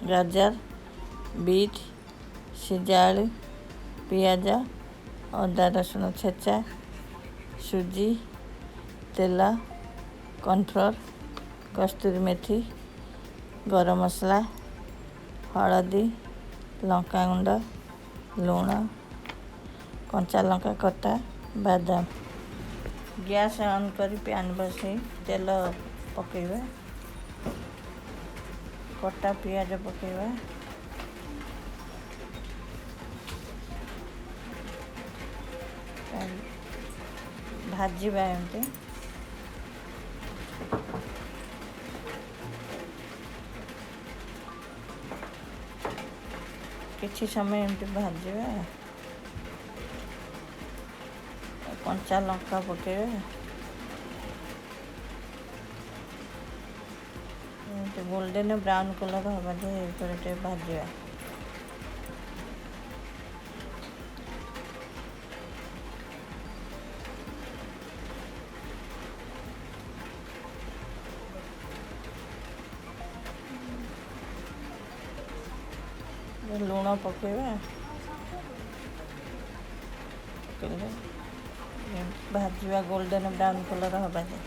ଗାଜର, ବିଟ୍, ସିଝା ଆଳୁ, ପିଆଜ, ଅଦା ରସୁଣ ଛେଚା, ସୁଜି, ତେଲ, କର୍ଣ୍ଣଫ୍ଲୋର, କସ୍ତୁରୀ ମେଥି, ଗରମ ମସଲା, ହଳଦୀ, ଲଙ୍କାଗୁଣ୍ଡ, ଲୁଣ, କଞ୍ଚା ଲଙ୍କା କଟା, ବାଦାମ। ଗ୍ୟାସ୍ ଅନ୍ କରି ପ୍ୟାନ୍ ବସାଇ ତେଲ ପକାଇବା, କଟା ପିଆଜ ପକାଇବା, ଭାଜିବା ଏମିତି। କିଛି ସମୟ ଏମିତି ଭାଜିବା। କଞ୍ଚା ଲଙ୍କା ପକାଇବା, ଏମିତି ଗୋଲ୍ଡେନ୍ ବ୍ରାଉନ୍ କଲର୍ ହେବା ଯାଏ ଏପଟେ ଟିକେ ଭାଜିବା। ଲୁଣ ପକାଇବା, ଭାଜିବା ଗୋଲ୍ଡେନ୍ ବ୍ରାଉନ୍ କଲର୍ ହେବା ଯାଏ।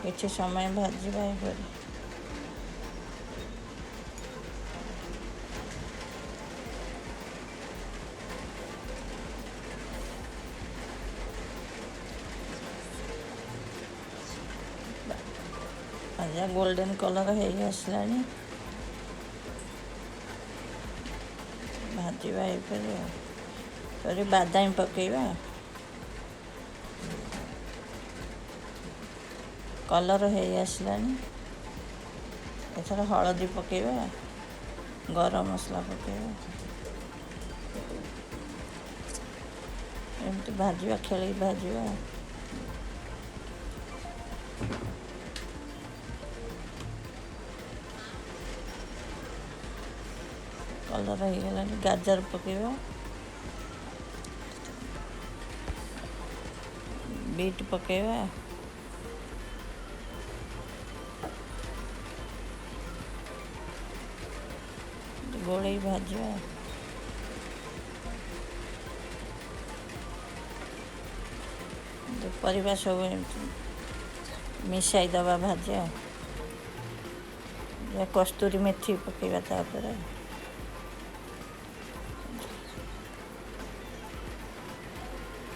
କିଛି ସମୟ ଭାଜିବା ଏପରି। ଭାଜା ଗୋଲ୍ଡେନ୍ କଲର୍ ହେଇ ଆସିଲାଣି, ଭାଜିବା ଏପରି। ବାଦାମ ପକାଇବା, କଲର୍ ହେଇ ଆସିଲାଣି। ଏଥର ହଳଦୀ ପକାଇବା, ଗରମ ମସଲା ପକାଇବା, ଏମିତି ଭାଜିବା, ଖେଳେଇ ଭାଜିବା। କଲର୍ ହେଇଗଲାଣି। ଗାଜର ପକାଇବା, ବିଟ୍ ପକାଇବା, ଗୋଳେଇ ଭାଜିବା। ପରିବା ସବୁ ଏମିତି ମିଶାଇ ଦେବା ଭାଜିବା। କସ୍ତୁରୀ ମେଥି ପକାଇବା ତାପରେ।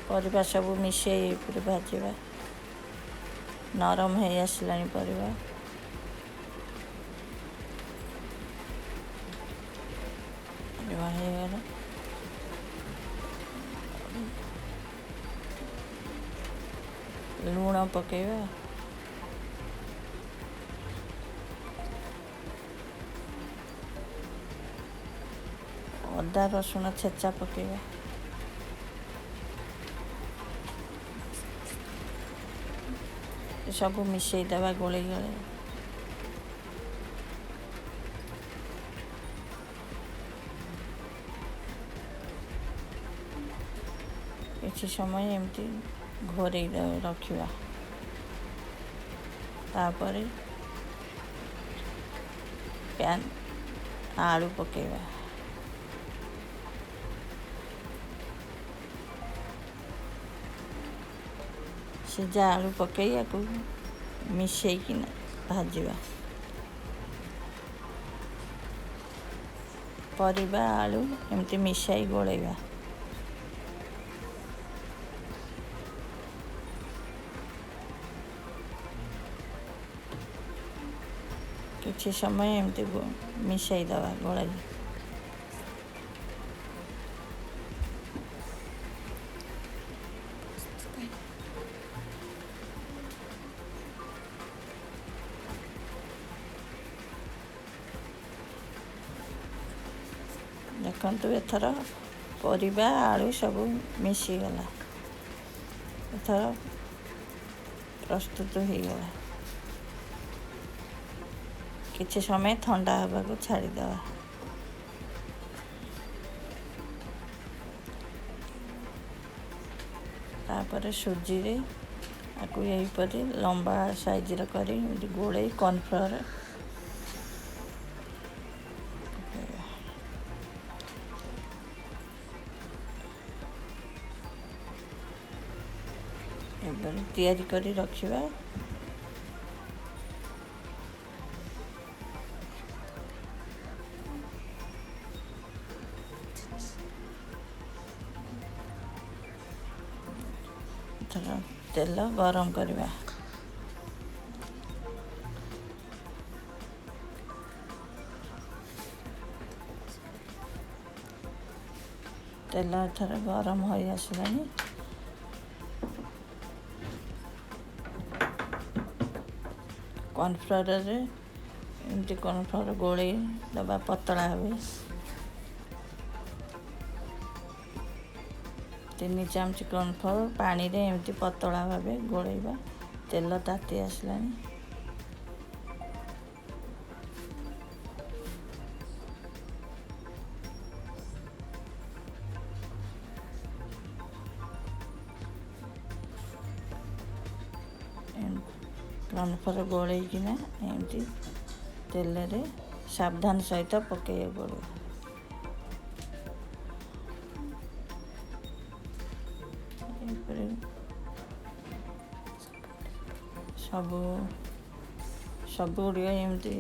ପରିବା ସବୁ ମିଶାଇ ଏପରି ଭାଜିବା। ନରମ ହେଇ ଆସିଲାଣି ପରିବା। ହେଇଗଲା। ଲୁଣ ପକାଇବା, ଅଦା ରସୁଣ ଛେଚା ପକାଇବା, ସବୁ ମିଶାଇ ଦେବା ଗୋଳେଇ ଗୋଳେଇ। କିଛି ସମୟ ଏମିତି ଘୋରେଇ ରଖିବା। ତାପରେ ଆଳୁ ପକାଇବା, ସିଝା ଆଳୁ ପକାଇ ୟାକୁ ମିଶାଇକିନା ଭାଜିବା। ପରିବା ଆଳୁ ଏମିତି ମିଶାଇ ଗୋଳେଇବା। କିଛି ସମୟ ଏମିତି ମିଶାଇ ଦେବା ଗୋଳାଇ। ଦେଖନ୍ତୁ ଏଥର ପରିବା ଆଳୁ ସବୁ ମିଶିଗଲା। ଏଥର ପ୍ରସ୍ତୁତ ହେଇଗଲା। କିଛି ସମୟ ଥଣ୍ଡା ହେବାକୁ ଛାଡ଼ିଦେବା। ତାପରେ ସୁଜିରେ आकु यहीपरि लंबा साइजर करी गोड़े कॉर्नफ्लोर तैयारी करी रखिबा। तेल गरम करवा। तेल एथर गरम हो आसलानी। कॉर्नफ्लोर एमती कॉर्नफ्लोर गोले दबा पतला हुए 3 चामच कॉर्नफ्लोर पानी रे एमती पतला भावे गोलेबा। तेल ताती आसलानी। कॉर्नफ्लोर गोलेकिना एमती तेल रे सावधान सहित पकई पड़ो। सब गुड़ एमती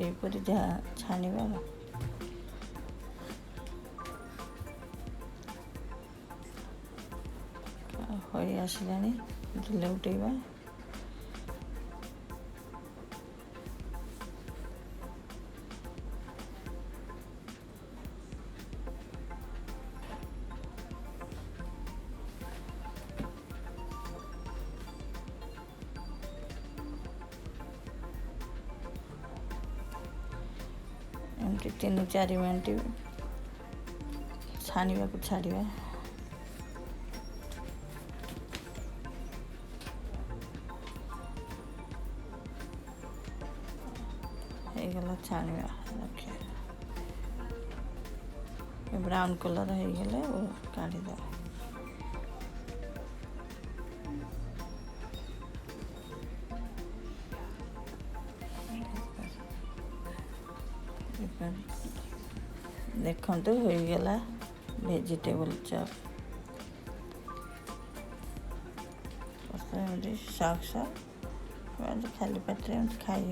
छाणवा। हो आसलानी लेउटेबा। एमती 3-4 मिनट छाणवा को छाड़वा। गला छाणवा रखे ब्राउन कलर हो गले वो काढ़ी दे। देखते हो गला वेजिटेबल चॉप साग खाली पेट खाई।